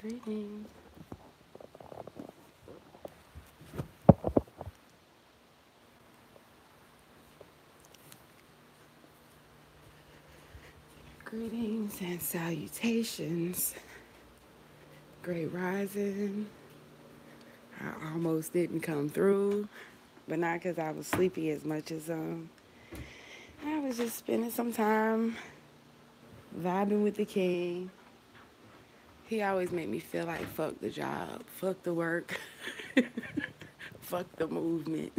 Greetings. Greetings and salutations. Great rising. I almost didn't come through, but not because I was sleepy as much as I was just spending some time vibing with the king. He always made me feel like fuck the job, fuck the work, fuck the movement.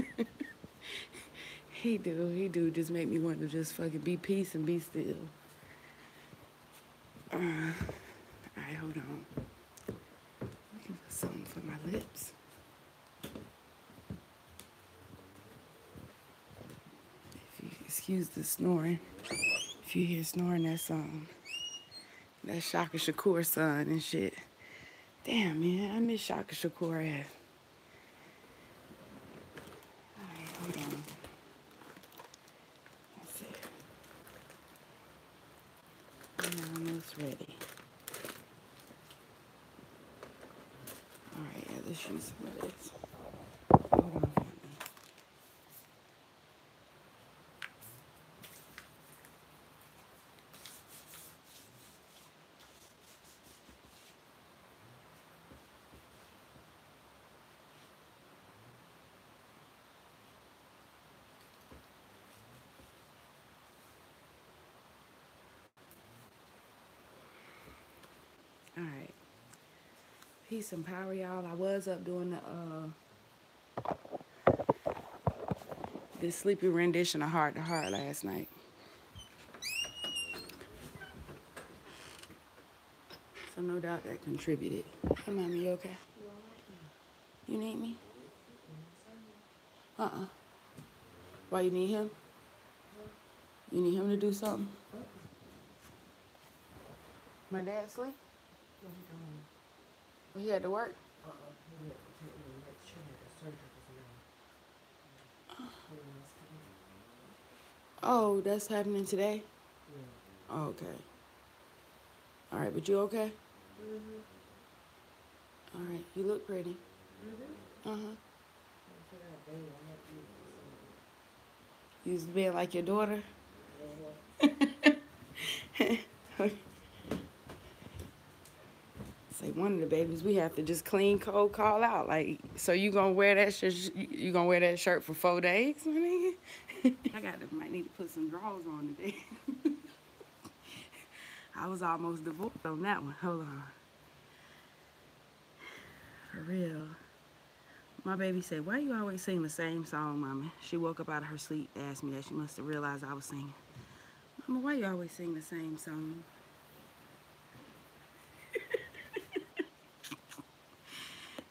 He do just make me want to just fucking be peace and be still. Alright, hold on. Looking for something for my lips. If you excuse the snoring. If you hear snoring, that's Shaka Shakur's son and shit. Damn, man, I miss Shaka Shakur ass. Alright, hold on. That's it. I'm almost ready. Alright, yeah, let's use some of this. Hold on, family. Alright. Peace and power, y'all. I was up doing this sleepy rendition of Heart to Heart last night. So no doubt that contributed. Hey, mommy, you okay? You need me? Why you need him? You need him to do something? My dad sleep? Well, he had to work? Oh, that's happening today? Oh, okay. All right, but you okay? All right, you look pretty. Uh-huh. You was being like your daughter? Say one of the babies we have to just clean cold call out. Like, so you gonna wear that shirt? You gonna wear that shirt for 4 days? I mean, might need to put some drawers on today. I was almost divorced on that one. Hold on. For real. My baby said, "Why you always sing the same song, Mommy?" She woke up out of her sleep, asked me that. She must have realized I was singing. Mama, why you always sing the same song?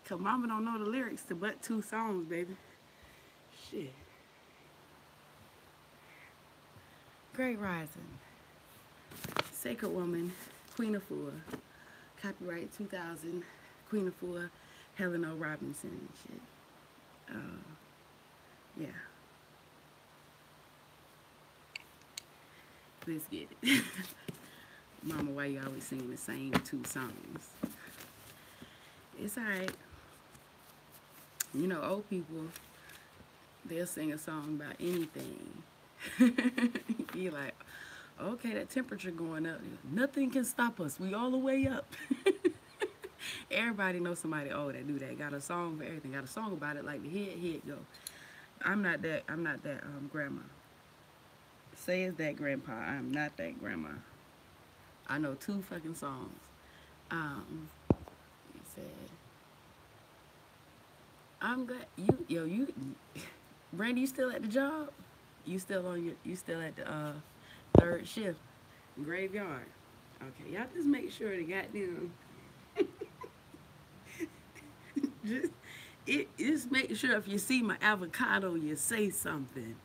Cause Mama don't know the lyrics to but 2 songs, baby. Shit. Great Rising. Sacred Woman, Queen Afua. Copyright 2000, Queen Afua, Helen O. Robinson and shit. Yeah. Let's get it. Mama, why you always singing the same 2 songs? It's alright. You know, old people, they'll sing a song about anything. You're like, okay, that temperature going up. Nothing can stop us. We all the way up. Everybody knows somebody old that do that. Got a song for everything. Got a song about it. Like the head go. I'm not that grandma. Say it's that grandpa. I'm not that grandma. I know 2 fucking songs. He said, I'm glad you Brandy, you still at the job? You still at the 3rd shift. Graveyard. Okay, y'all just make sure the goddamn just just make sure if you see my avocado you say something.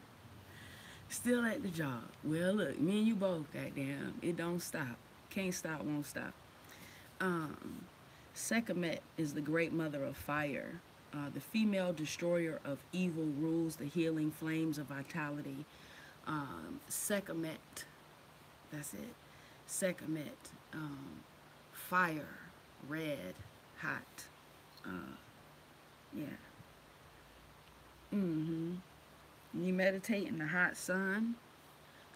Still at the job. Well, look, me and you both, goddamn. It don't stop. Can't stop, won't stop. Sekhmet is the great mother of fire. The female destroyer of evil rules the healing flames of vitality. Sekhmet, that's it. Sekhmet, fire, red hot. Yeah. Mm-hmm. You meditate in the hot sun,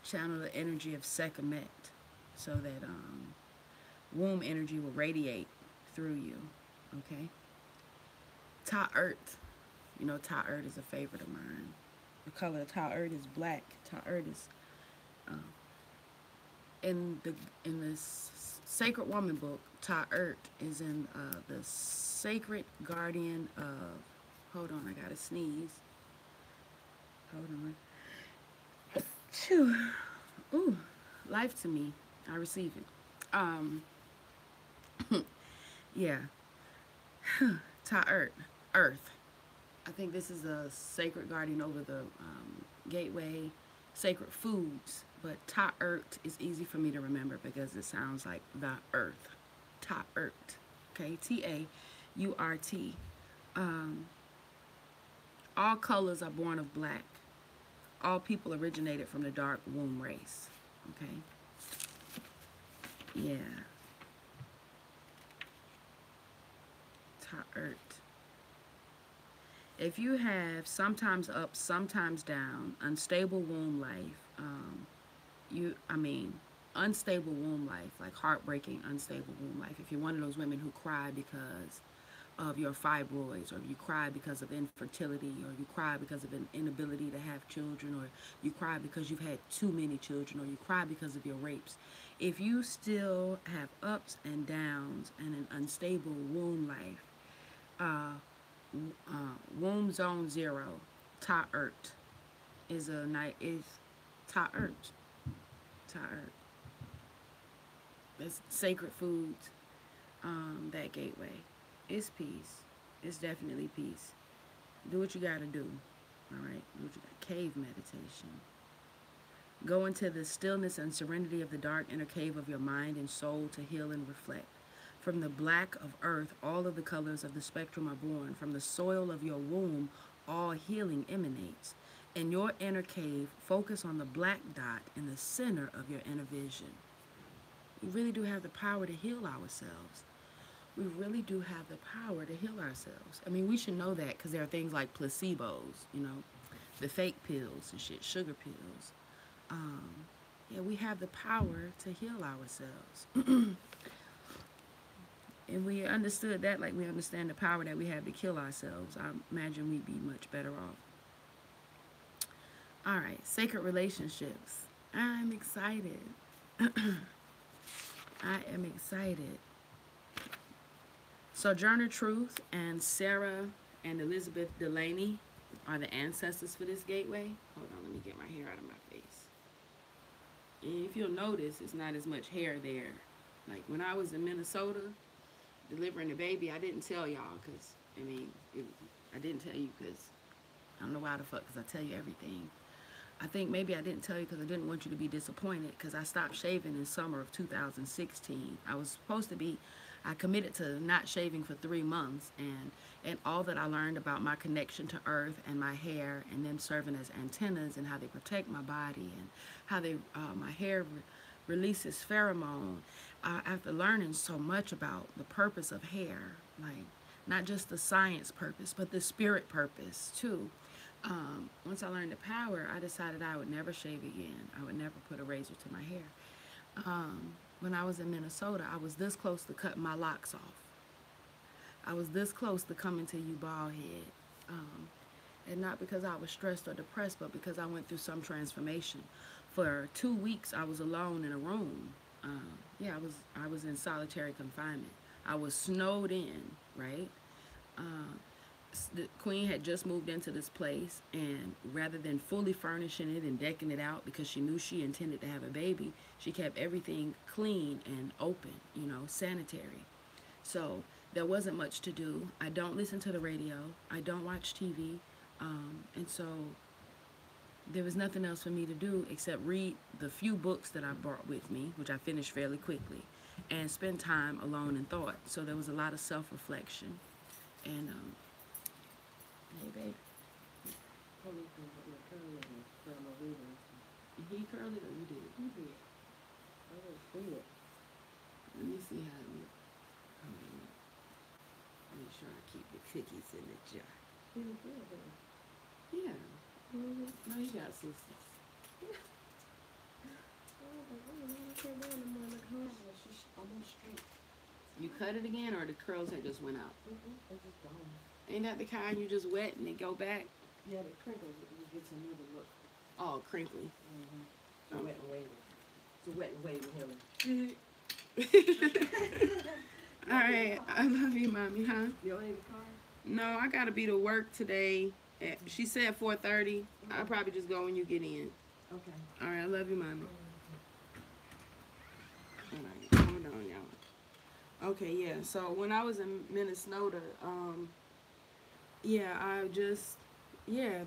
channel the energy of Sekhmet so that womb energy will radiate through you. Okay? Ta'ert. You know, Ta'ert is a favorite of mine. The color of Ta'ert is black. Ta'ert is uh, in the Sacred Woman book. Ta'ert is in the sacred guardian of. Hold on, I gotta sneeze. Hold on. Phew. Ooh, life to me. I receive it. Um, yeah. Ta'ert, earth. I think this is a sacred guardian over the gateway, sacred foods. But Ta'ert is easy for me to remember because it sounds like the earth. Ta'ert. Okay, T-A-U-R-T. Um, all colors are born of black. All people originated from the dark womb race. Okay? Yeah. Ta'ert. If you have sometimes up, sometimes down, unstable womb life, unstable womb life, like heartbreaking, unstable womb life. If you're one of those women who cry because of your fibroids, or you cry because of infertility, or you cry because of an inability to have children, or you cry because you've had too many children, or you cry because of your rapes. If you still have ups and downs and an unstable womb life, womb zone 0, Ta'ert is a night is Ta'ert. Ta'ert. It's sacred foods. That gateway. It's peace. It's definitely peace. Do what you gotta do. All right. Do what you got. Cave meditation. Go into the stillness and serenity of the dark inner cave of your mind and soul to heal and reflect. From the black of earth, all of the colors of the spectrum are born. From the soil of your womb, all healing emanates. In your inner cave, focus on the black dot in the center of your inner vision. We really do have the power to heal ourselves. We really do have the power to heal ourselves. I mean, we should know that because there are things like placebos, you know, the fake pills and shit, sugar pills. Yeah, we have the power to heal ourselves. If we understood that like we understand the power that we have to kill ourselves, I imagine we'd be much better off. All right, sacred relationships. I'm excited. I am excited. Sojourner Truth and Sarah and Elizabeth Delaney are the ancestors for this gateway. Hold on, let me get my hair out of my face. And if you'll notice, it's not as much hair there. Like when I was in Minnesota delivering the baby, I didn't tell y'all because, I didn't tell you because I don't know why the fuck, because I tell you everything. I think maybe I didn't tell you because I didn't want you to be disappointed because I stopped shaving in summer of 2016. I committed to not shaving for 3 months, and all that I learned about my connection to earth and my hair and them serving as antennas and how they protect my body and how my hair releases pheromone. After learning so much about the purpose of hair, like not just the science purpose, but the spirit purpose too. Once I learned the power, I decided I would never shave again. I would never put a razor to my hair. When I was in Minnesota, I was this close to cutting my locks off. I was this close to coming to you bald head. And not because I was stressed or depressed, but because I went through some transformation. For 2 weeks, I was alone in a room. I was in solitary confinement. I was snowed in, right? The queen had just moved into this place, and rather than fully furnishing it and decking it out because she knew she intended to have a baby, she kept everything clean and open, sanitary. So there wasn't much to do. I don't listen to the radio. I don't watch TV. And so there was nothing else for me to do except read the few books that I brought with me, which I finished fairly quickly, and spend time alone in thought. So there was a lot of self-reflection. And, hey, babe. He curled it or you did it? You did. I didn't see it. Let me see how it looks. Make sure I keep the cookies in the jar. In the building. Yeah. No, you got sisters. She's almost straight. You cut it again, or the curls had just went out? It's just gone. Ain't that the kind you just wet and they go back? Yeah, the crinkles, it gets another look. Oh, crinkly. So wet and wavy. It's a wet and wavy Helen. All right, I love you, mommy, huh? You don't have a car? No, I gotta be to work today. She said 4:30. I'll probably just go when you get in. Okay. All right, I love you, mommy. All right, hold on, y'all. Okay, yeah. So when I was in Minnesota,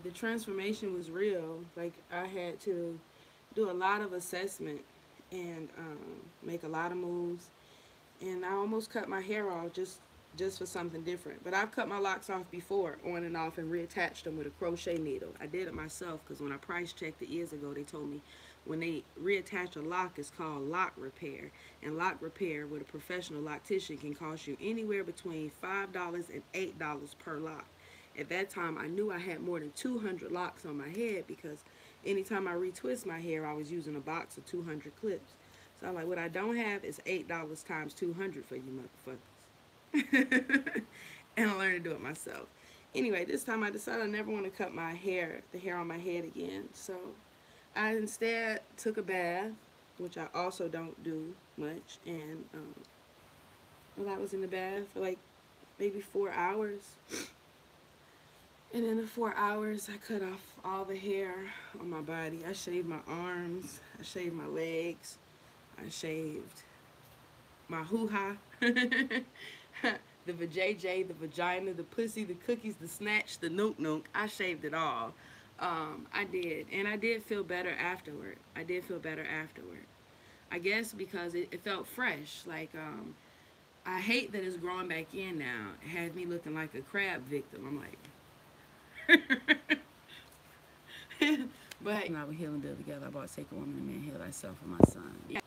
the transformation was real. Like I had to do a lot of assessment and make a lot of moves, and I almost cut my hair off just for something different. But I've cut my locks off before, on and off, and reattached them with a crochet needle. I did it myself because when I price checked it years ago, they told me when they reattach a lock, it's called lock repair. And lock repair with a professional loctician can cost you anywhere between $5 and $8 per lock. At that time, I knew I had more than 200 locks on my head because anytime I retwist my hair, I was using a box of 200 clips. So I'm like, what I don't have is $8 times 200 for you motherfuckers. And I learned to do it myself. Anyway, this time I decided I never want to cut the hair on my head again. So I instead took a bath, which I also don't do much. And I was in the bath for like maybe 4 hours. And in the 4 hours, I cut off all the hair on my body. I shaved my arms. I shaved my legs. I shaved my hoo-ha. The vajayjay, the vagina, the pussy, the cookies, the snatch, the nook. I shaved it all. I did. And I did feel better afterward. I guess because it felt fresh. Like, I hate that it's growing back in now. It has me looking like a crab victim. I'm like... But and I was healing bill together. I bought Sacred Woman and Man Heal Thyself for my son. Yeah.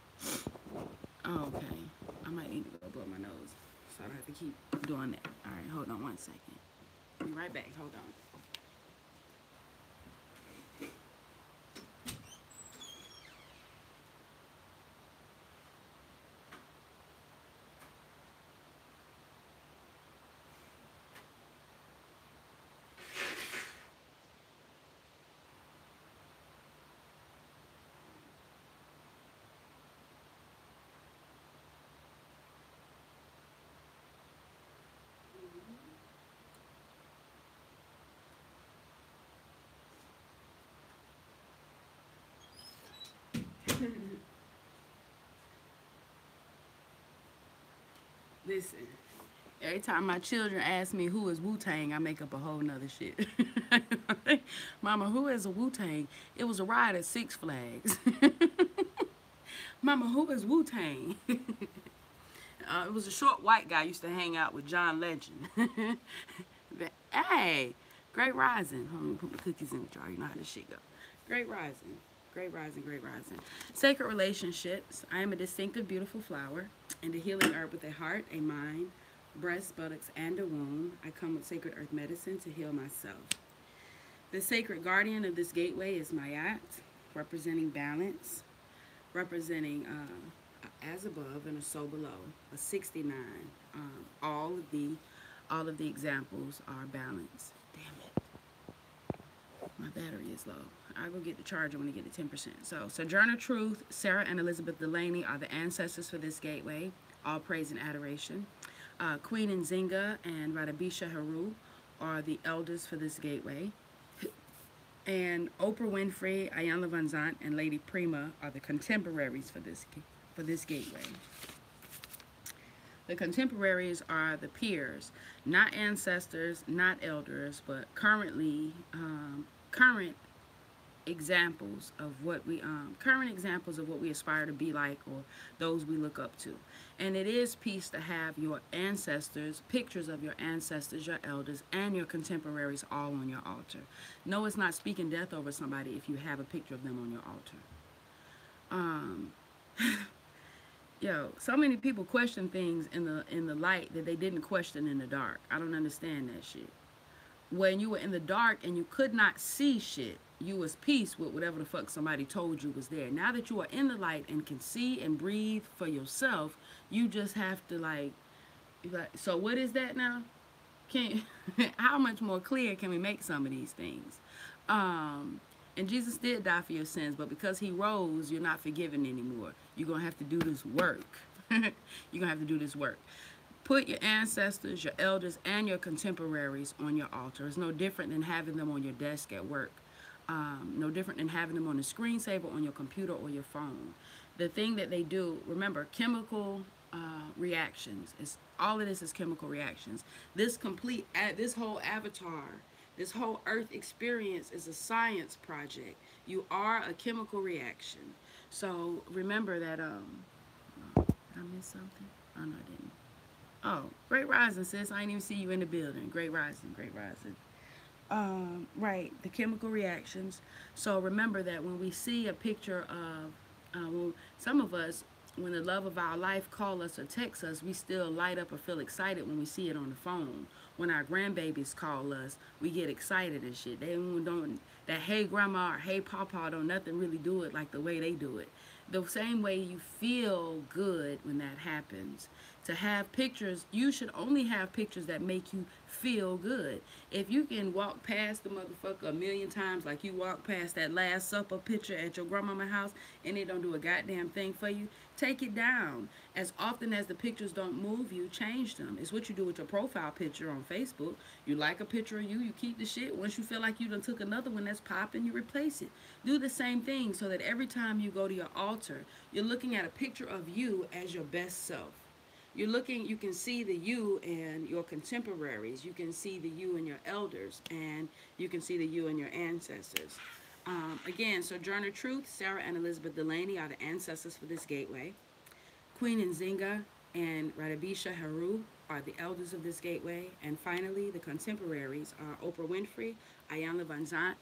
Oh, okay. I might need to go blow my nose, so I don't have to keep doing that. All right, hold on 1 second. I'll be right back. Hold on. Listen, every time my children ask me who is Wu-Tang, I make up a whole nother shit. Mama, who is a Wu-Tang? It was a ride at Six Flags. Mama, who is Wu-Tang? It was a short white guy used to hang out with John Legend. Hey, great rising. Hold on, let me put my cookies in the jar. You know how this shit go. Great rising. Great rising, great rising. Sacred relationships. I am a distinctive, beautiful flower and a healing herb with a heart, a mind, breast, buttocks, and a womb. I come with sacred earth medicine to heal myself. The sacred guardian of this gateway is Mayat, representing balance, representing as above and a so below, a 69. All of the examples are balanced. Damn it. My battery is low. I will get the charger when I get to 10%. So, Sojourner Truth, Sarah and Elizabeth Delaney are the ancestors for this gateway. All praise and adoration. Queen Nzinga and Radhabisha Haru are the elders for this gateway. And Oprah Winfrey, Iyanla Vanzant, and Lady Prima are the contemporaries for this gateway. The contemporaries are the peers, not ancestors, not elders, but current examples of what we aspire to be like, or those we look up to. And it is peace to have your ancestors, pictures of your ancestors, your elders, and your contemporaries all on your altar. No, it's not speaking death over somebody if you have a picture of them on your altar. Yo, so many people question things in the light that they didn't question in the dark. I don't understand that shit. When you were in the dark and you could not see shit, you was peace with whatever the fuck somebody told you was there. Now that you are in the light and can see and breathe for yourself, you just have to like, so what is that now? Can how much more clear can we make some of these things? Um, and Jesus did die for your sins, but because he rose, you're not forgiven anymore. You're gonna have to do this work. You're gonna have to do this work. Put your ancestors, your elders, and your contemporaries on your altar. It's no different than having them on your desk at work. No different than having them on the screensaver on your computer or your phone. The thing that they do, remember, chemical reactions. It's all of this is chemical reactions. This whole avatar, this whole Earth experience is a science project. You are a chemical reaction. So remember that. Did I miss something? Oh no, I didn't. Oh, great rising, sis. I didn't even see you in the building. Great rising, great rising. Right, the chemical reactions. So remember that when we see a picture of, some of us, when the love of our life call us or text us, we still light up or feel excited when we see it on the phone. When our grandbabies call us, we get excited and shit. They don't that hey grandma or hey papa don't nothing really do it like the way they do it. The same way you feel good when that happens. To have pictures, you should only have pictures that make you feel good. If you can walk past the motherfucker a million times like you walk past that Last Supper picture at your grandmama's house and it don't do a goddamn thing for you, take it down. As often as the pictures don't move you, change them. It's what you do with your profile picture on Facebook. You like a picture of you, you keep the shit. Once you feel like you done took another one that's popping, you replace it. Do the same thing so that every time you go to your altar, you're looking at a picture of you as your best self. You can see the you and your contemporaries. You can see the you and your elders, and you can see the you and your ancestors. Again, Sojourner Truth, Sarah and Elizabeth Delaney are the ancestors for this gateway. Queen Nzinga and Radabisha Haru are the elders of this gateway. And finally, the contemporaries are Oprah Winfrey, Ayanna Van Zant,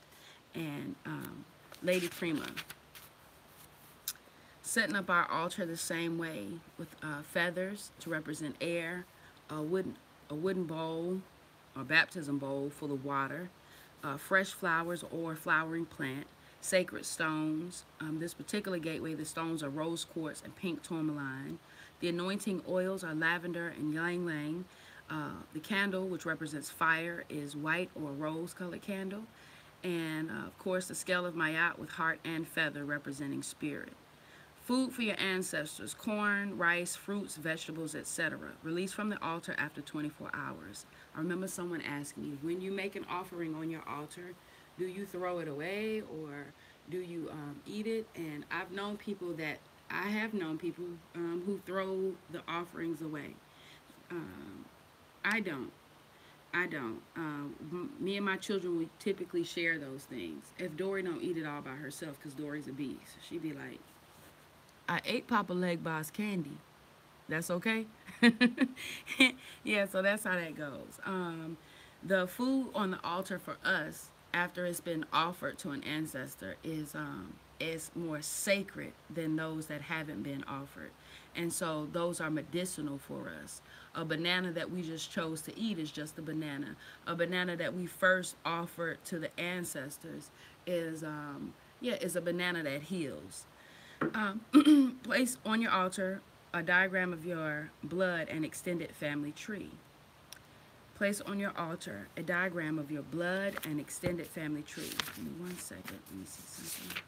and Lady Prima. Setting up our altar the same way with feathers to represent air, a wooden bowl, a baptism bowl full of water, fresh flowers or flowering plant, sacred stones. This particular gateway, the stones are rose quartz and pink tourmaline. The anointing oils are lavender and ylang ylang. The candle, which represents fire, is white or rose colored candle. And of course, the scale of Mayat with heart and feather representing spirit. Food for your ancestors: corn, rice, fruits, vegetables, etc. Released from the altar after 24 hours. I remember someone asking me, when you make an offering on your altar, do you throw it away or do you eat it? And I have known people who throw the offerings away. I don't. I don't. Me and my children, we typically share those things. If Dory don't eat it all by herself, because Dory's a beast, she'd be like, I ate Papa Leg Boss candy. That's okay? Yeah, so that's how that goes. The food on the altar for us, after it's been offered to an ancestor, is more sacred than those that haven't been offered. And so those are medicinal for us. A banana that we just chose to eat is just a banana. A banana that we first offered to the ancestors is a banana that heals. Place on your altar a diagram of your blood and extended family tree. Place on your altar a diagram of your blood and extended family tree. Give me 1 second. Let me see something.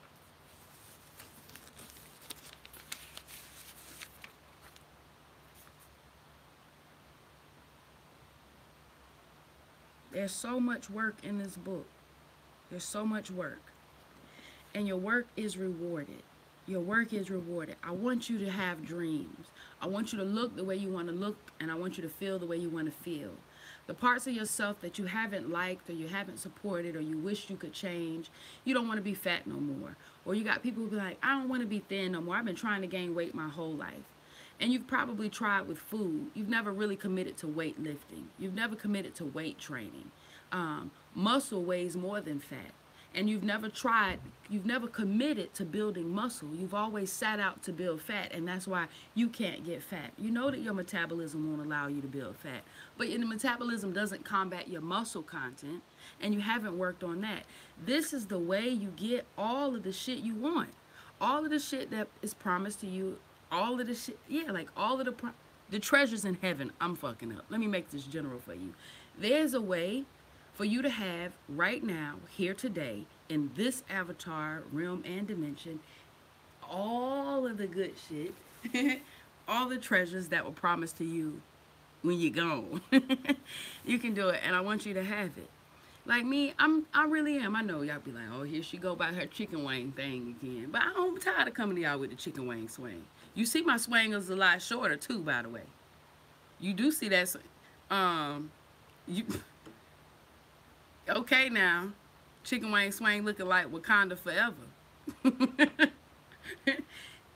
There's so much work in this book. There's so much work. And your work is rewarded. Your work is rewarded. I want you to have dreams. I want you to look the way you want to look, and I want you to feel the way you want to feel. The parts of yourself that you haven't liked or you haven't supported or you wish you could change, you don't want to be fat no more. Or you got people who be like, I don't want to be thin no more. I've been trying to gain weight my whole life. And you've probably tried with food. You've never really committed to weightlifting. You've never committed to weight training. Muscle weighs more than fat. and you've never tried, you've never committed to building muscle. You've always sat out to build fat, and that's why you can't get fat. You know that your metabolism won't allow you to build fat, but your metabolism doesn't combat your muscle content, and you haven't worked on that. This is the way you get all of the shit you want. All of the shit that is promised to you, all of the shit, yeah, like all of the treasures in heaven. I'm fucking up. Let me make this general for you. There's a way for you to have right now, here today, in this avatar realm and dimension, all of the good shit, all the treasures that were promised to you when you're gone. You can do it, and I want you to have it. Like me, I really am. I know y'all be like, oh, here she go by her chicken wing thing again. But I'm tired of coming to y'all with the chicken wing swing. You see my swing is a lot shorter too, by the way. You do see that. You okay now? Chicken wing swing looking like Wakanda forever.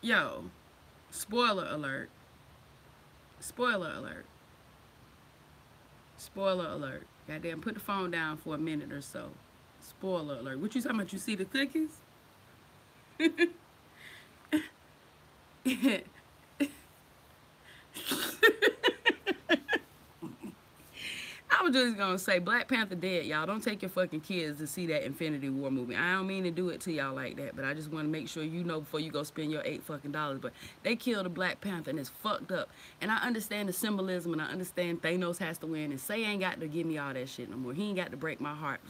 Yo, spoiler alert. Spoiler alert. Spoiler alert. Goddamn, put the phone down for a minute or so. Spoiler alert. What you talking about? You see the cookies? I was just gonna say Black Panther dead, y'all. Don't take your fucking kids to see that Infinity War movie. I don't mean to do it to y'all like that, but I just want to make sure you know before you go spend your $8 fucking dollars. But they killed the Black Panther and it's fucked up. And I understand the symbolism and I understand Thanos has to win. And Say ain't got to give me all that shit no more. He ain't got to break my heart.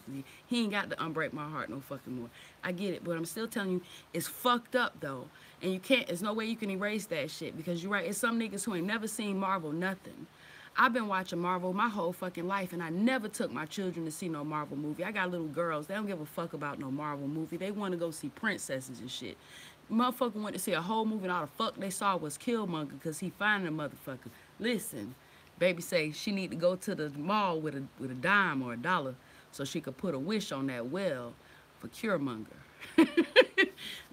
He ain't got to unbreak my heart no fucking more. I get it, but I'm still telling you it's fucked up though. And you can't. There's no way you can erase that shit because you're right. It's some niggas who ain't never seen Marvel nothing. I've been watching Marvel my whole fucking life, and I never took my children to see no Marvel movie. I got little girls. They don't give a fuck about no Marvel movie. They want to go see princesses and shit. Motherfucker went to see a whole movie, and all the fuck they saw was Killmonger because he finding a motherfucker. Listen, baby say she need to go to the mall with a dime or a dollar so she could put a wish on that well for Curemonger.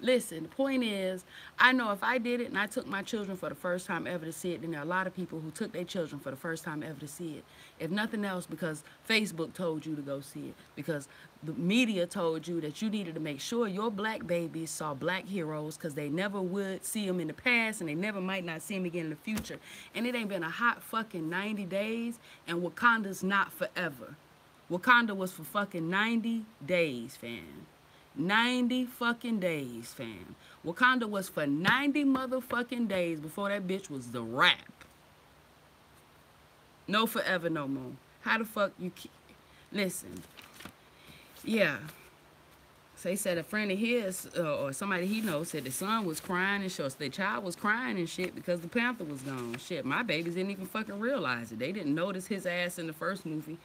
Listen, the point is, I know if I did it and I took my children for the first time ever to see it, then there are a lot of people who took their children for the first time ever to see it. If nothing else, because Facebook told you to go see it, because the media told you that you needed to make sure your black babies saw black heroes because they never would see them in the past and they never might not see them again in the future. And it ain't been a hot fucking 90 days and Wakanda's not forever. Wakanda was for fucking 90 days, fam. 90 fucking days, fam. Wakanda was for 90 motherfucking days before that bitch was the rap. No forever no more. How the fuck you listen. Yeah. So he said a friend of his or somebody he knows said the son was crying and shit. The child was crying and shit because the Panther was gone. Shit, my babies didn't even fucking realize it. They didn't notice his ass in the first movie.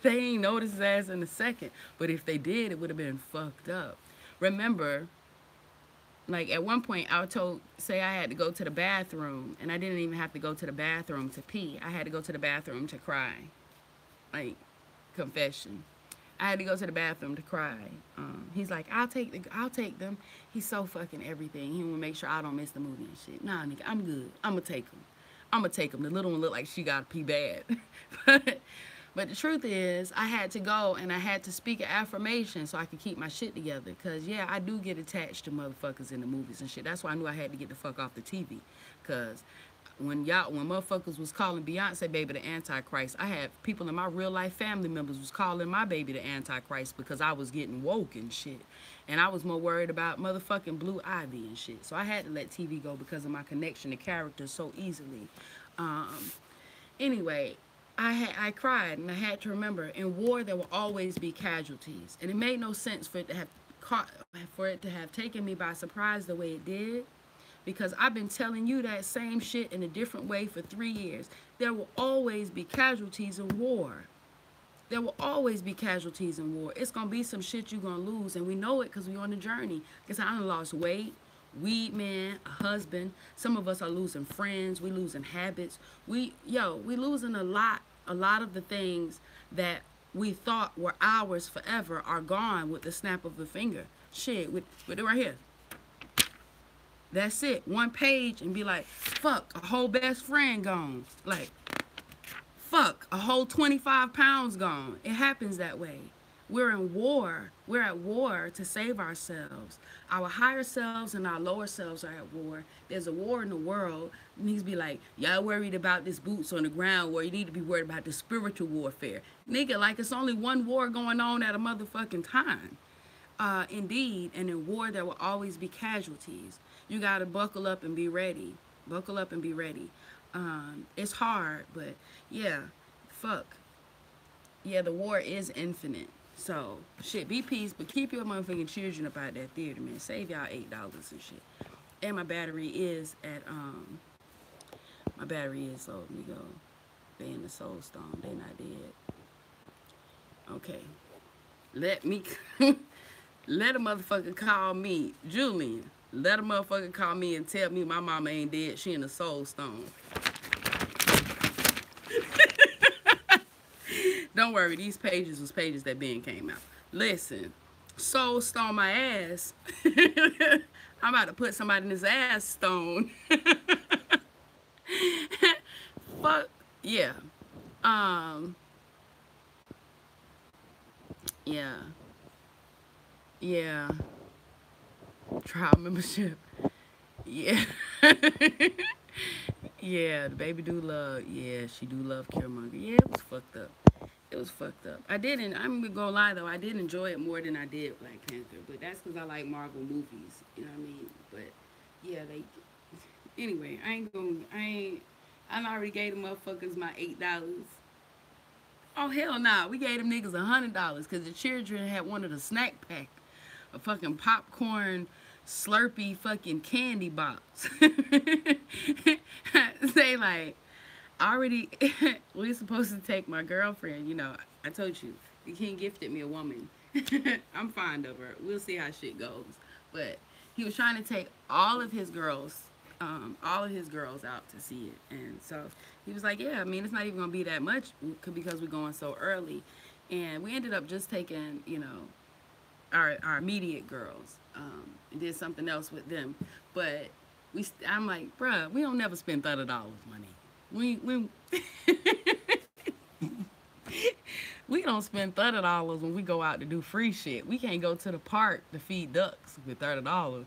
They ain't noticed his ass in the second. But if they did, it would have been fucked up. Remember, like at one point I say I had to go to the bathroom and I didn't even have to go to the bathroom to pee. I had to go to the bathroom to cry. Like, confession. I had to go to the bathroom to cry. He's like, I'll take them. He's so fucking everything. He will make sure I don't miss the movie and shit. Nah, nigga, I'm good. I'm gonna take him. The little one looked like she gotta pee bad. But the truth is, I had to go and I had to speak an affirmation so I could keep my shit together. Because, yeah, I do get attached to motherfuckers in the movies and shit. That's why I knew I had to get the fuck off the TV. Because when motherfuckers was calling Beyonce baby the Antichrist, I had people in my real life family members was calling my baby the Antichrist because I was getting woke and shit. And I was more worried about motherfucking Blue Ivy and shit. So I had to let TV go because of my connection to characters so easily. Anyway, I cried and I had to remember in war there will always be casualties. And it made no sense for it to have taken me by surprise the way it did. Because I've been telling you that same shit in a different way for 3 years. There will always be casualties in war. There will always be casualties in war. It's going to be some shit you're going to lose. And we know it because we're on the journey. Because I done lost weight, weed man, a husband. Some of us are losing friends. We losing habits. We losing a lot of the things that we thought were ours forever are gone with the snap of a finger. Shit, with it right here. That's it. One page and be like, fuck, a whole best friend gone. Like, fuck, a whole 25 pounds gone. It happens that way. We're in war. We're at war to save ourselves. Our higher selves and our lower selves are at war. There's a war in the world. It needs to be like, y'all worried about this boots on the ground war. You need to be worried about the spiritual warfare. Nigga, like it's only one war going on at a motherfucking time. Indeed, and in war there will always be casualties. You gotta buckle up and be ready. Buckle up and be ready. It's hard, but yeah, fuck. Yeah, the war is infinite. So, shit, be peace, but keep your motherfucking children up out that theater, man. Save y'all $8 and shit. And my battery is at, so let me go. They in the soul stone. They not dead. Okay. Let me, let a motherfucker call me, Julian. Let a motherfucker call me and tell me my mama ain't dead. She in the soul stone. Don't worry, these pages was pages that Ben came out. Listen, soul stone my ass. I'm about to put somebody in his ass stone. Fuck, yeah. Yeah. Yeah. Trial membership. Yeah. Yeah, the baby do love, yeah, she do love Killmonger. Yeah, it was fucked up. It was fucked up. I'm gonna go lie though, I did enjoy it more than I did Black Panther, but that's because I like Marvel movies, you know what I mean? But yeah, anyway, I already gave them motherfuckers my $8. Oh hell nah, we gave them niggas $100 because the children had wanted a snack pack, a fucking popcorn Slurpee fucking candy box. Say like, already, we supposed to take my girlfriend, you know, I told you, the king gifted me a woman. I'm fond of her. We'll see how shit goes. But he was trying to take all of his girls out to see it. And so he was like, yeah, I mean, it's not even going to be that much because we're going so early. And we ended up just taking, you know, our immediate girls. Did something else with them. But I'm like, bruh, we don't never spend $30 money. We we don't spend $30 when we go out to do free shit. We can't go to the park to feed ducks with $30.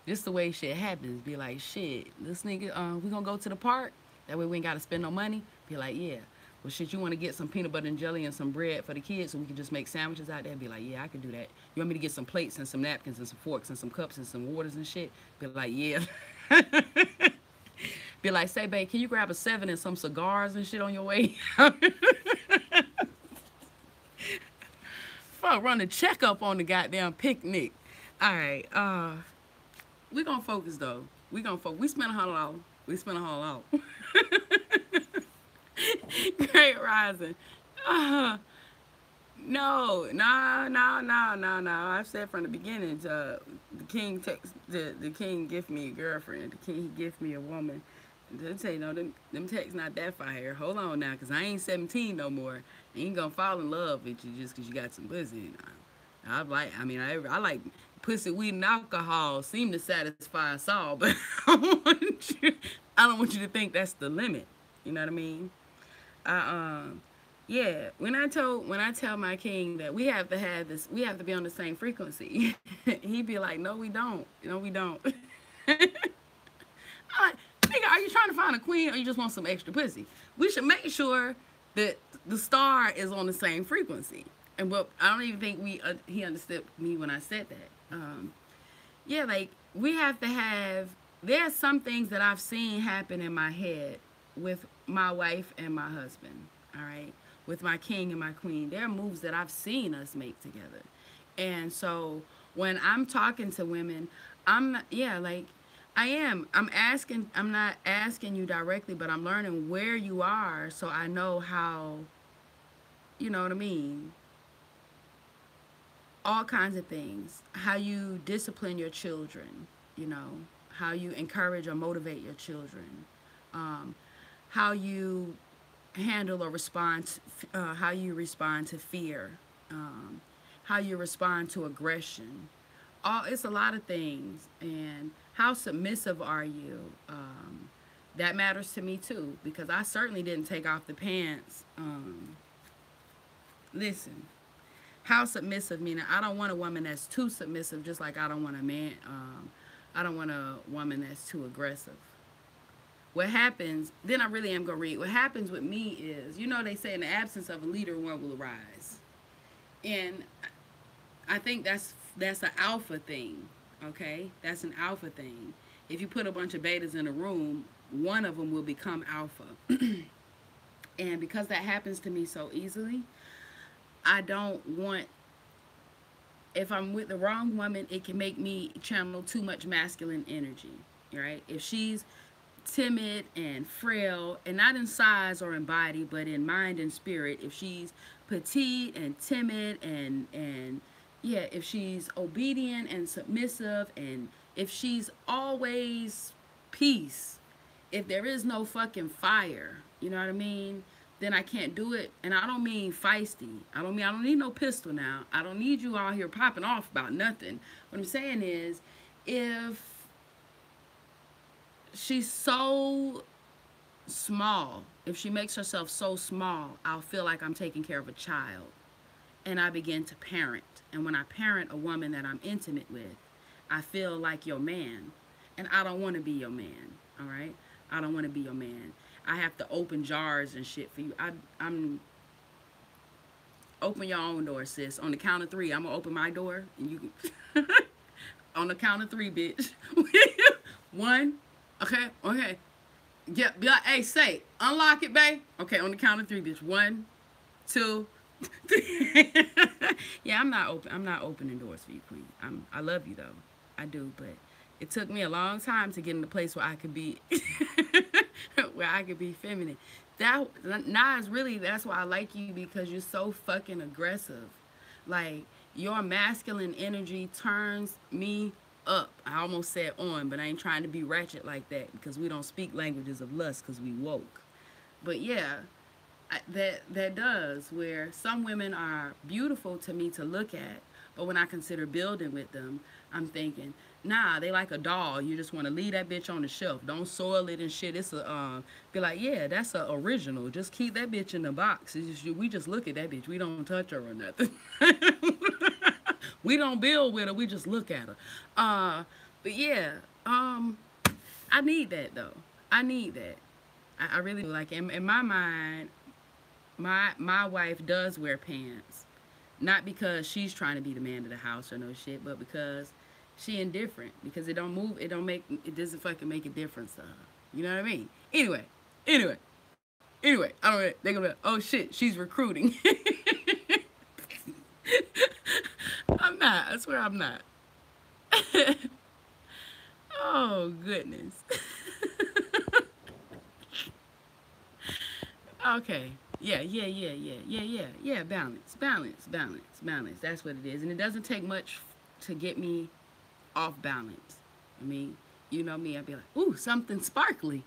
Just the way shit happens. Be like, shit, this nigga, we gonna go to the park? That way we ain't gotta spend no money? Be like, yeah. Well, shit, you want to get some peanut butter and jelly and some bread for the kids so we can just make sandwiches out there? Be like, yeah, I can do that. You want me to get some plates and some napkins and some forks and some cups and some waters and shit? Be like, yeah. Be like, say, babe, can you grab a 7 and some cigars and shit on your way? Fuck, run a checkup on the goddamn picnic. All right, we gonna focus though. We spent $100. We spent $100. Great rising. No. I've said from the beginning, the king gift me a girlfriend. The king gift me a woman. They say no, them texts not that fire. Hold on now, cause I ain't 17 no more. I ain't gonna fall in love with you just cause you got some pussy. I like pussy, weed, and alcohol seem to satisfy us all, but I don't want you to think that's the limit. You know what I mean? Yeah, when I tell my king that we have to be on the same frequency, he'd be like, no, we don't. No, we don't. Nigga, are you trying to find a queen or you just want some extra pussy? We should make sure that the star is on the same frequency. And but I don't even think he understood me when I said that. Yeah, like we have to have. There are some things that I've seen happen in my head with my wife and my husband. All right, with my king and my queen. There are moves that I've seen us make together. And so when I'm talking to women, I'm not, yeah, like I am. I'm not asking you directly, but I'm learning where you are so I know how, you know what I mean? All kinds of things. How you discipline your children, you know, how you encourage or motivate your children. How you handle or respond, how you respond to fear, how you respond to aggression. It's a lot of things. And how submissive are you? That matters to me too, because I certainly didn't take off the pants. Listen, How submissive, meaning I don't want a woman that's too submissive, just like I don't want a man, I don't want a woman that's too aggressive. What happens, then I really am going to read. What happens with me is, you know, they say in the absence of a leader, one will arise. And I think that's an alpha thing, okay? That's an alpha thing. If you put a bunch of betas in a room, one of them will become alpha. And because that happens to me so easily, I don't want, if I'm with the wrong woman, it can make me channel too much masculine energy, right? If she's timid and frail, and not in size or in body, but in mind and spirit, if she's petite and timid and yeah, if she's obedient and submissive, and if she's always peace, if there is no fucking fire, you know what I mean, then I can't do it. And I don't mean feisty. I don't need no pistol now. I don't need you out here popping off about nothing. What I'm saying is, if she's so small, if she makes herself so small, I'll feel like I'm taking care of a child. And I begin to parent. And when I parent a woman that I'm intimate with, I feel like your man. And I don't want to be your man, all right? I don't want to be your man. I have to open jars and shit for you. I'm open your own door, sis. On the count of 3, I'm going to open my door. And you can on the count of 3, bitch. 1. Okay. Yeah, be like, hey, say, unlock it, babe. Okay, on the count of 3, bitch. 1, 2, 3. Yeah, I'm not opening doors for you, queen. I love you though. I do, but it took me a long time to get in a place where I could be feminine. Nas, really, that's why I like you, because you're so fucking aggressive. Like, your masculine energy turns me up. I almost said on, but I ain't trying to be ratchet like that, because we don't speak languages of lust, because we woke. But yeah, that does, where some women are beautiful to me to look at, but when I consider building with them, I'm thinking, nah, they like a doll. You just want to leave that bitch on the shelf. Don't soil it and shit. It's a be like, yeah, that's a original. Just keep that bitch in the box. We just look at that bitch. We don't touch her or nothing. We don't build with her. We just look at her. But yeah, I need that though. I need that. I really like. In my mind, my wife does wear pants, not because she's trying to be the man of the house or no shit, but because she indifferent, because it don't move, it doesn't fucking make a difference to her. You know what I mean? Anyway, I don't know. They're gonna be like, oh shit, she's recruiting. I'm not. I swear I'm not. Oh goodness. Okay. Yeah. Balance. That's what it is. And it doesn't take much to get me off balance. I mean, you know me, I'd be like, ooh, something sparkly.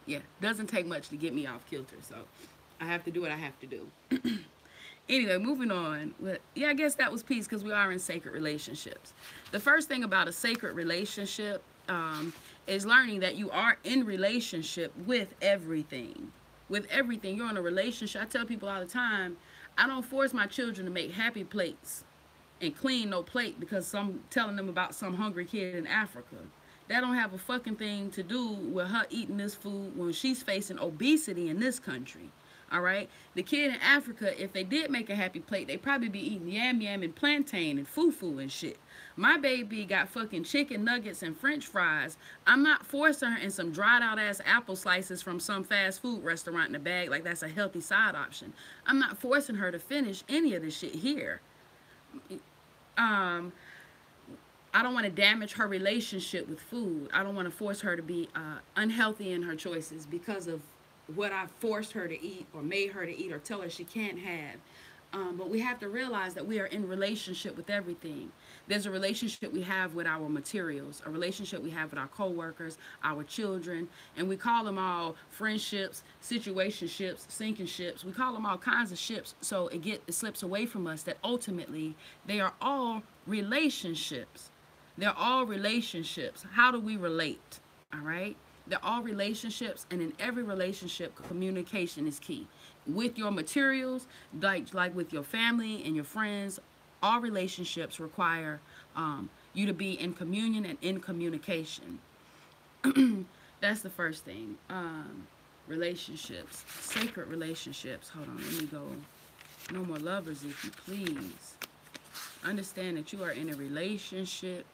Yeah, doesn't take much to get me off kilter. So I have to do what I have to do. Anyway, moving on. Well, yeah, I guess that was peace, because we are in sacred relationships. The first thing about a sacred relationship is learning that you are in relationship with everything. With everything. You're in a relationship. I tell people all the time, I don't force my children to make happy plates and clean no plate because I'm telling them about some hungry kid in Africa. That don't have a fucking thing to do with her eating this food when she's facing obesity in this country. All right? The kid in Africa, if they did make a happy plate, they'd probably be eating yam and plantain and fufu and shit. My baby got fucking chicken nuggets and french fries. I'm not forcing her in some dried out ass apple slices from some fast food restaurant in a bag like that's a healthy side option. I'm not forcing her to finish any of this shit here. I don't want to damage her relationship with food. I don't want to force her to be unhealthy in her choices because of what I forced her to eat or made her to eat or tell her she can't have. But we have to realize that we are in relationship with everything. There's a relationship we have with our materials, a relationship we have with our coworkers, our children, and we call them all friendships, situationships, sinking ships. We call them all kinds of ships, so it slips away from us that ultimately they are all relationships. They're all relationships. How do we relate? All right? They're all relationships, and in every relationship, communication is key. With your materials, like with your family and your friends, All relationships require you to be in communion and in communication. That's the first thing. Relationships, sacred relationships. Hold on, let me go. No more lovers, if you please. Understand that you are in a relationship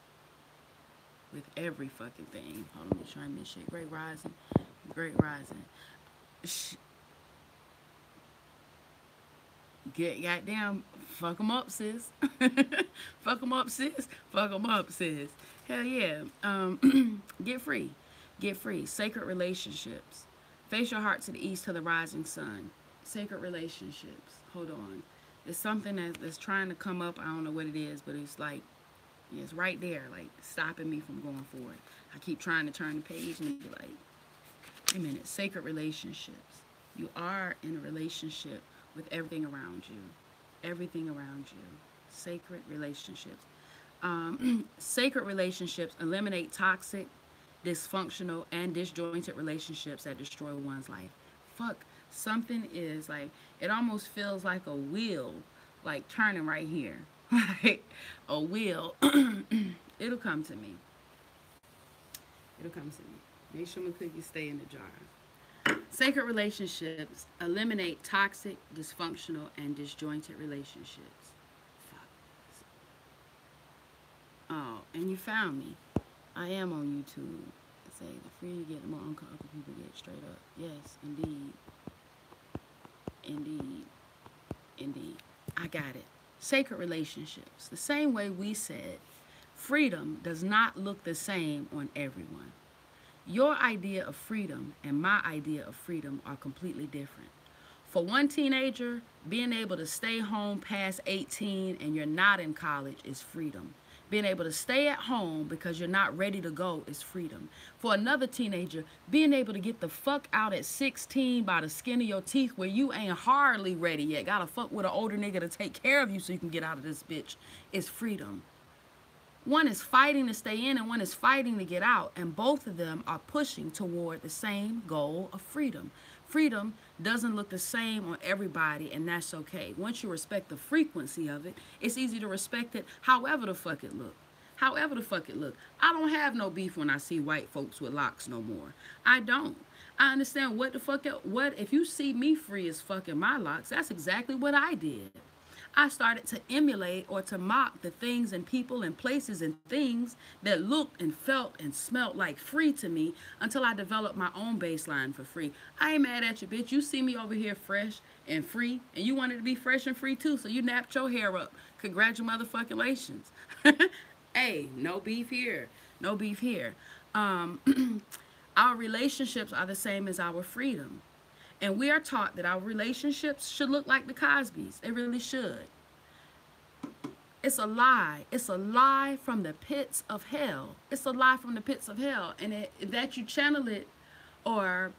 with every fucking thing. Hold on, let me try and shit. Great rising. Great rising. Get goddamn, fuck them up, sis. Fuck them up, sis. Fuck them up, sis. Hell yeah. Get free. Get free. Sacred relationships. Face your heart to the east to the rising sun. Sacred relationships. Hold on. There's something that's trying to come up. I don't know what it is, but it's like, it's right there, like stopping me from going forward. I keep trying to turn the page and be like, wait a minute. Sacred relationships. You are in a relationship with everything around you. Everything around you. Sacred relationships. Sacred relationships eliminate toxic, dysfunctional, and disjointed relationships that destroy one's life. Fuck, something is like, it almost feels like a wheel, like turning right here. Like a wheel. It'll come to me. It'll come to me. Make sure my cookies stay in the jar. Sacred relationships eliminate toxic, dysfunctional, and disjointed relationships. Fuck. Oh, and you found me. I am on YouTube. Say the freer you get, the more uncomfortable people get. Straight up. Yes, indeed. Indeed. Indeed. I got it. Sacred relationships. The same way we said, freedom does not look the same on everyone. Your idea of freedom and my idea of freedom are completely different. For one teenager, being able to stay home past 18 and you're not in college is freedom. Being able to stay at home because you're not ready to go is freedom. For another teenager, being able to get the fuck out at 16 by the skin of your teeth where you ain't hardly ready yet, gotta fuck with an older nigga to take care of you so you can get out of this bitch, is freedom. One is fighting to stay in and one is fighting to get out, and both of them are pushing toward the same goal of freedom. Freedom doesn't look the same on everybody, and that's okay. Once you respect the frequency of it, it's easy to respect it however the fuck it look. However the fuck it look. I don't have no beef when I see white folks with locks no more. I don't. I understand what the fuck, what if you see me free as fucking my locks, that's exactly what I did. I started to emulate or to mock the things and people and places and things that looked and felt and smelt like free to me until I developed my own baseline for free. I ain't mad at you, bitch. You see me over here fresh and free, and you wanted to be fresh and free too, so you napped your hair up. Congratulations. Hey, no beef here. No beef here. Our relationships are the same as our freedom. And we are taught that our relationships should look like the Cosbys. They really should. It's a lie. It's a lie from the pits of hell. It's a lie from the pits of hell. And that you channel it or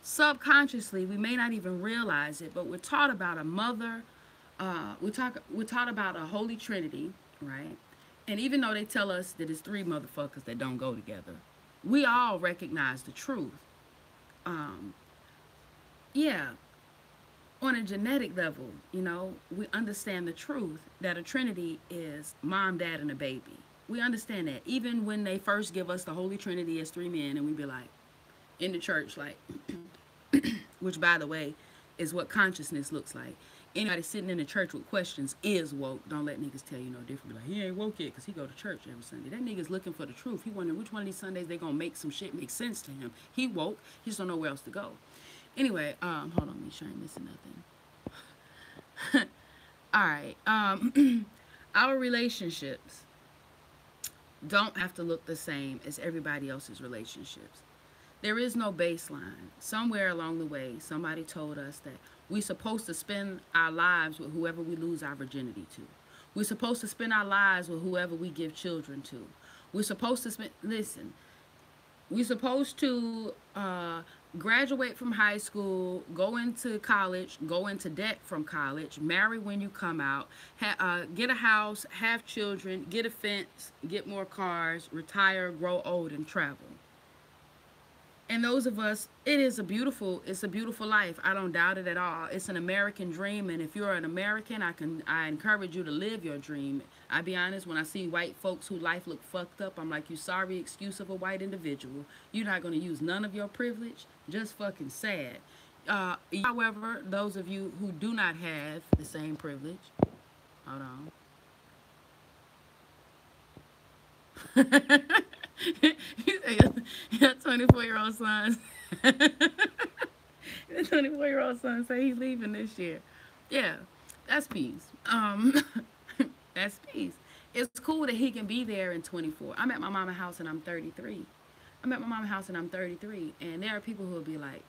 subconsciously, we may not even realize it, but we're taught about a mother. We're taught about a Holy Trinity, right? And even though they tell us that it's three motherfuckers that don't go together, we all recognize the truth. Yeah, on a genetic level, you know, we understand the truth that a Trinity is mom, dad, and a baby. We understand that. Even when they first give us the Holy Trinity as three men, and we be like, in the church, like, which, by the way, is what consciousness looks like. Anybody sitting in the church with questions is woke. Don't let niggas tell you no different. Be like, he ain't woke yet because he go to church every Sunday. That nigga's looking for the truth. He wondering which one of these Sundays they gonna make some shit make sense to him. He woke. He just don't know where else to go. Anyway, hold on, make sure I ain't missing nothing. All right, our relationships don't have to look the same as everybody else's relationships. There is no baseline. Somewhere along the way, somebody told us that we're supposed to spend our lives with whoever we lose our virginity to. We're supposed to spend our lives with whoever we give children to. We're supposed to spend, listen, we're supposed to graduate from high school, go into college, go into debt from college, marry when you come out, get a house, have children, get a fence, get more cars, retire, grow old, and travel. And those of us, it's a beautiful life. I don't doubt it at all. It's an American dream, and if you're an American, I encourage you to live your dream. I be honest, when I see white folks who life look fucked up, I'm like, you sorry excuse of a white individual. You're not gonna use none of your privilege. Just fucking sad. However, those of you who do not have the same privilege, hold on. You say your 24-year-old son. Your 24-year-old son say he's leaving this year. Yeah, that's peace. That's peace. It's cool that he can be there in 24. I'm at my mama's house and I'm 33. I'm at my mama's house and I'm 33, and there are people who will be like,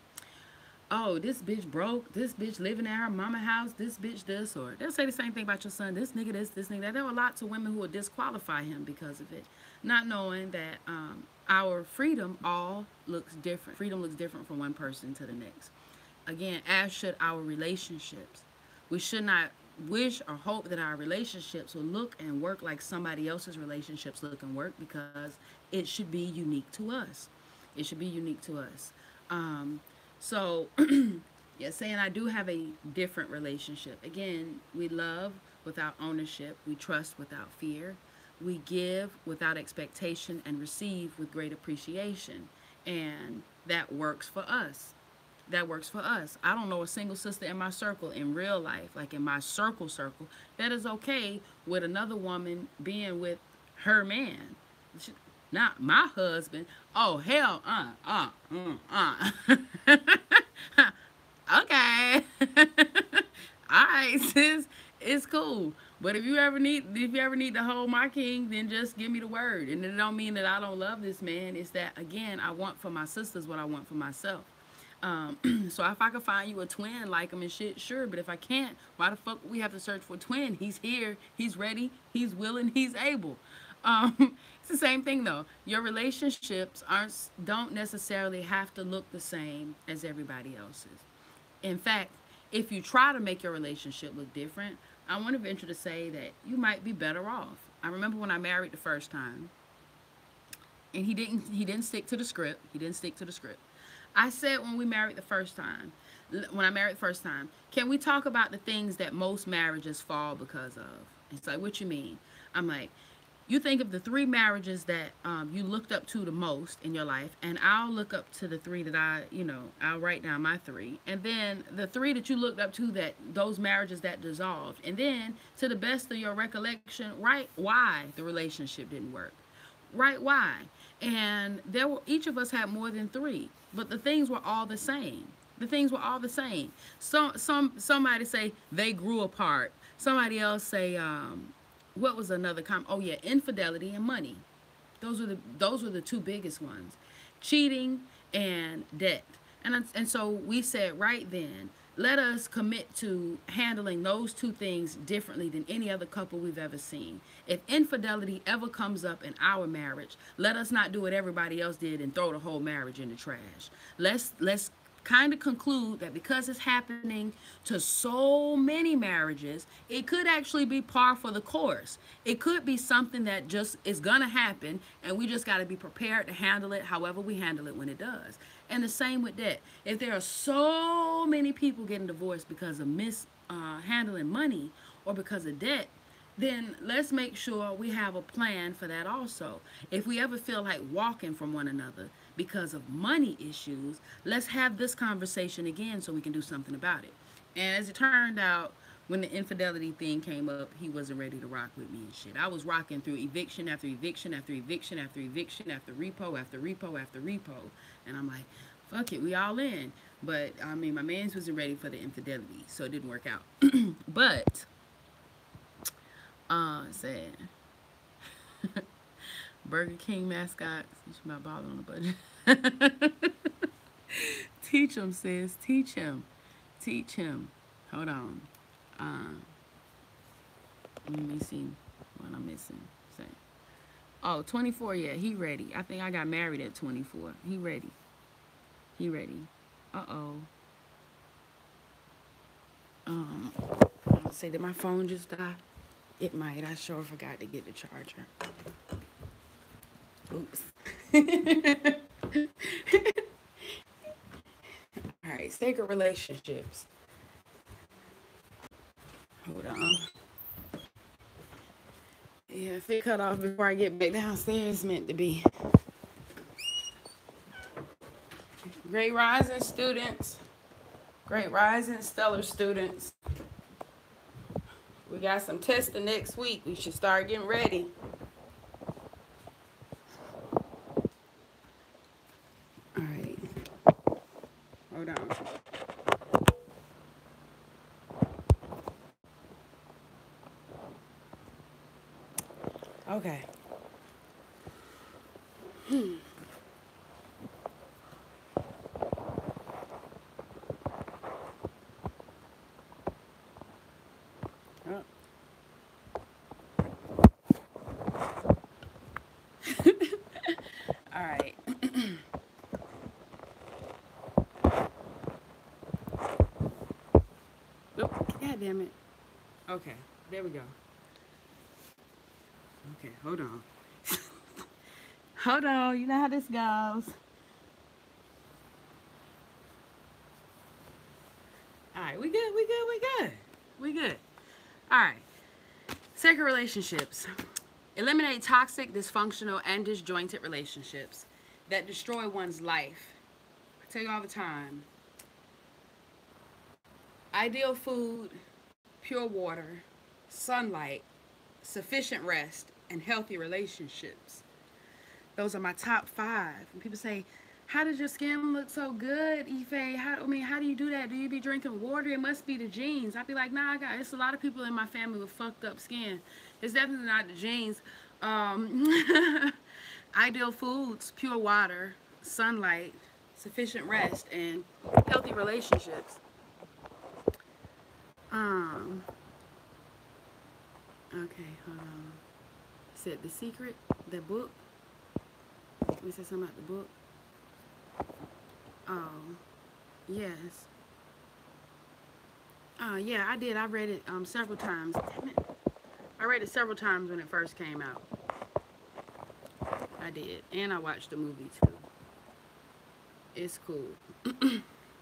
"Oh, this bitch broke. This bitch living at her mama house. This bitch this," or they'll say the same thing about your son. This nigga this nigga that. There are lots of women who will disqualify him because of it, not knowing that our freedom all looks different. Freedom looks different from one person to the next. Again, as should our relationships. We should not wish or hope that our relationships will look and work like somebody else's relationships look and work, because it should be unique to us. It should be unique to us. So, yeah, saying I do have a different relationship. Again, we love without ownership. We trust without fear. We give without expectation and receive with great appreciation. And that works for us. That works for us. I don't know a single sister in my circle in real life, like in my circle, that is okay with another woman being with her man. Not my husband. Oh, hell, okay. All right, sis, it's cool. But if you ever need to hold my king, then just give me the word. And it don't mean that I don't love this man. It's that, again, I want for my sisters what I want for myself. So if I could find you a twin like him and shit, sure. But if I can't, why the fuck we have to search for a twin? He's here. He's ready. He's willing. He's able. It's the same thing though. Your relationships don't necessarily have to look the same as everybody else's. In fact, if you try to make your relationship look different, I want to venture to say that you might be better off. I remember when I married the first time, and he didn't stick to the script. He didn't stick to the script. I said when I married the first time, can we talk about the things that most marriages fall because of? It's like, what you mean? I'm like, you think of the 3 marriages that you looked up to the most in your life, and I'll look up to the 3 that I'll write down my 3, and then the 3 that you looked up to, that those marriages that dissolved, and then to the best of your recollection, write why the relationship didn't work. Write why. And each of us had more than 3, but the things were all the same. The things were all the same. Somebody say they grew apart. Somebody else say what was another oh yeah, infidelity and money. Those were the 2 biggest ones. Cheating and debt. And so we said right then, let us commit to handling those 2 things differently than any other couple we've ever seen. If infidelity ever comes up in our marriage, let us not do what everybody else did and throw the whole marriage in the trash. Let's kind of conclude that because it's happening to so many marriages, it could actually be par for the course. It could be something that just is gonna happen, and we just got to be prepared to handle it however we handle it when it does. And the same with debt. If there are so many people getting divorced because of mishandling money or because of debt, then let's make sure we have a plan for that also. If we ever feel like walking from one another because of money issues, let's have this conversation again so we can do something about it. And as it turned out, when the infidelity thing came up, he wasn't ready to rock with me and shit. I was rocking through eviction after eviction after eviction after eviction after repo after repo after repo. And I'm like, fuck it, we all in. But, I mean, my man's wasn't ready for the infidelity, so it didn't work out. But, sad. Burger King mascot. Since you're not bothering on the budget. Teach him, sis. Teach him. Teach him. Hold on. Let me see what I'm missing. Say. Oh, 24, yeah, he ready. I think I got married at 24. He ready. He ready. Uh-oh. Say, did my phone just die? It might. I sure forgot to get the charger. Oops. sacred relationships. Hold on. Yeah, if it cut off before I get back downstairs, it's meant to be. Great rising students. Great rising stellar students. We got some testing next week. We should start getting ready. All right. Hold on. Okay. Oh. All right. Oop, God damn it. Okay, there we go. Okay, hold on. Hold on, you know how this goes. All right, we good. We good. All right. Sacred relationships. Eliminate toxic, dysfunctional, and disjointed relationships that destroy one's life. I tell you all the time. Ideal food, pure water, sunlight, sufficient rest, and healthy relationships. Those are my top 5. And people say, how does your skin look so good, Ife? How do you do that? Do you be drinking water? It must be the genes. I'd be like, nah, it's a lot of people in my family with fucked up skin. It's definitely not the genes. Ideal foods, pure water, sunlight, sufficient rest, and healthy relationships. Okay, hold on. Said The Secret, the book. We said something about the book. Oh, yes. Yeah, I did. I read it several times. Damn it. I read it several times when it first came out. I did. And I watched the movie too. It's cool.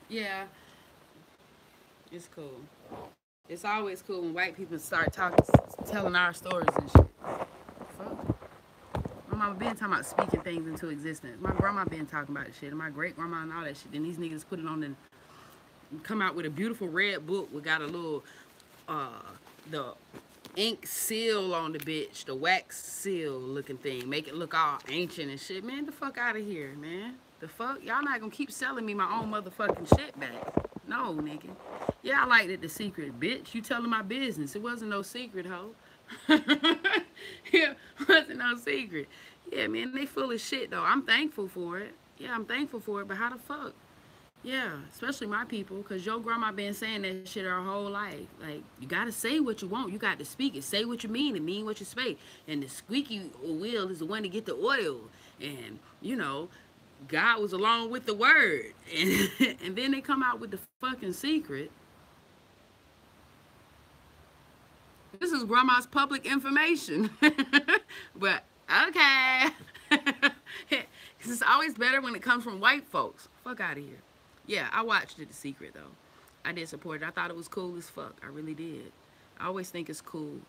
Yeah. It's cool. It's always cool when white people start telling our stories and shit. Fuck. My mama been talking about speaking things into existence. My grandma been talking about the shit, and my great grandma and all that shit. And these niggas put it on and come out with a beautiful red book. We got a little, the ink seal on the bitch, the wax seal looking thing. Make it look all ancient and shit. Man, the fuck out of here, man. The fuck? Y'all not gonna keep selling me my own motherfucking shit back. No, nigga. Yeah, I liked it, The Secret, bitch. You telling my business. It wasn't no secret, ho. It wasn't no secret. Yeah, man, they full of shit, though. I'm thankful for it. Yeah, I'm thankful for it, but how the fuck? Yeah, especially my people, because your grandma been saying that shit her whole life. Like, you got to say what you want. You got to speak it. Say what you mean and mean what you say. And the squeaky wheel is the one to get the oil. And, you know, God was along with the word. And then they come out with the fucking secret. This is grandma's public information. But, okay. It's always better when it comes from white folks. Fuck out of here. Yeah, I watched it, The Secret, though. I did support it. I thought it was cool as fuck. I really did. I always think it's cool.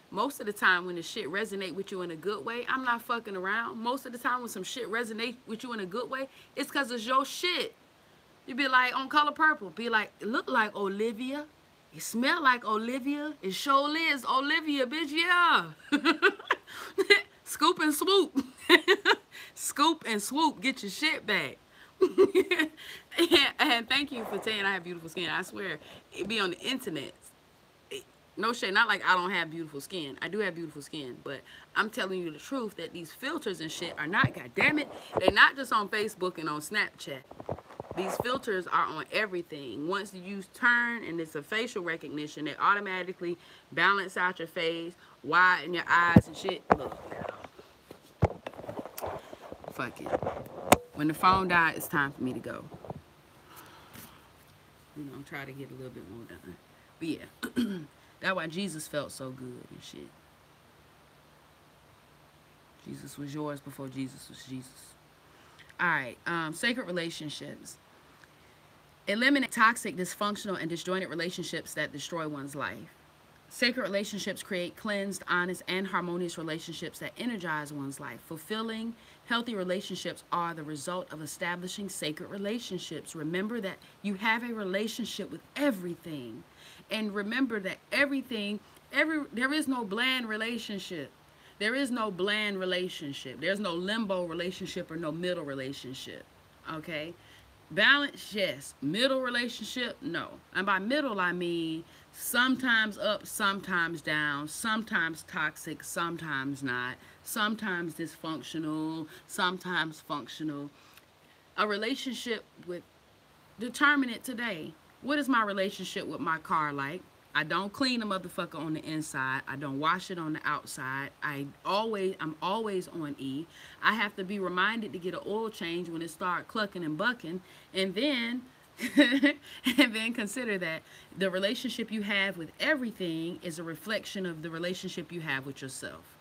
Most of the time when the shit resonate with you in a good way, I'm not fucking around. Most of the time when some shit resonate with you in a good way, it's because it's your shit. You be like, on Color Purple, be like, it look like Olivia. It smell like Olivia. It sure is Olivia, bitch, yeah. Scoop and swoop. Scoop and swoop, get your shit back. And thank you for saying I have beautiful skin. I swear, it be on the internet. No shit, not like I don't have beautiful skin. I do have beautiful skin, but I'm telling you the truth that these filters and shit are not, goddammit, they're not just on Facebook and on Snapchat. These filters are on everything. Once you turn and it's a facial recognition, they automatically balance out your face, widen your eyes and shit. Look, fuck it. When the phone died, it's time for me to go. You know, I'm trying to get a little bit more done. But yeah, that's why Jesus felt so good and shit. Jesus was yours before Jesus was Jesus. All right, sacred relationships. Eliminate toxic, dysfunctional, and disjointed relationships that destroy one's life. Sacred relationships create cleansed, honest, and harmonious relationships that energize one's life. Fulfilling, healthy relationships are the result of establishing sacred relationships. Remember that you have a relationship with everything. And remember that there is no bland relationship. There is no bland relationship. There's no limbo relationship or no middle relationship. Okay? Balance, yes. Middle relationship, no. And by middle, I mean sometimes up, sometimes down, sometimes toxic, sometimes not, sometimes dysfunctional, sometimes functional. A relationship with, determine it today. What is my relationship with my car like? I don't clean the motherfucker on the inside. I don't wash it on the outside. I'm always on E. I have to be reminded to get an oil change when it start clucking and bucking, and then and then consider that the relationship you have with everything is a reflection of the relationship you have with yourself.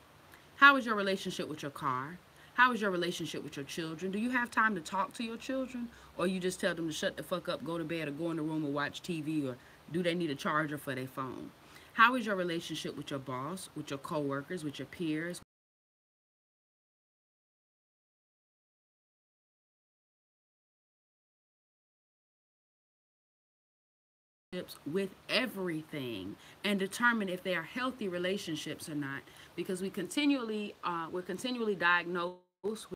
How is your relationship with your car? How is your relationship with your children? Do you have time to talk to your children? Or you just tell them to shut the fuck up, go to bed, or go in the room and watch TV, or do they need a charger for their phone? How is your relationship with your boss, with your coworkers, with your peers? With everything, and determine if they are healthy relationships or not, because we're continually diagnosed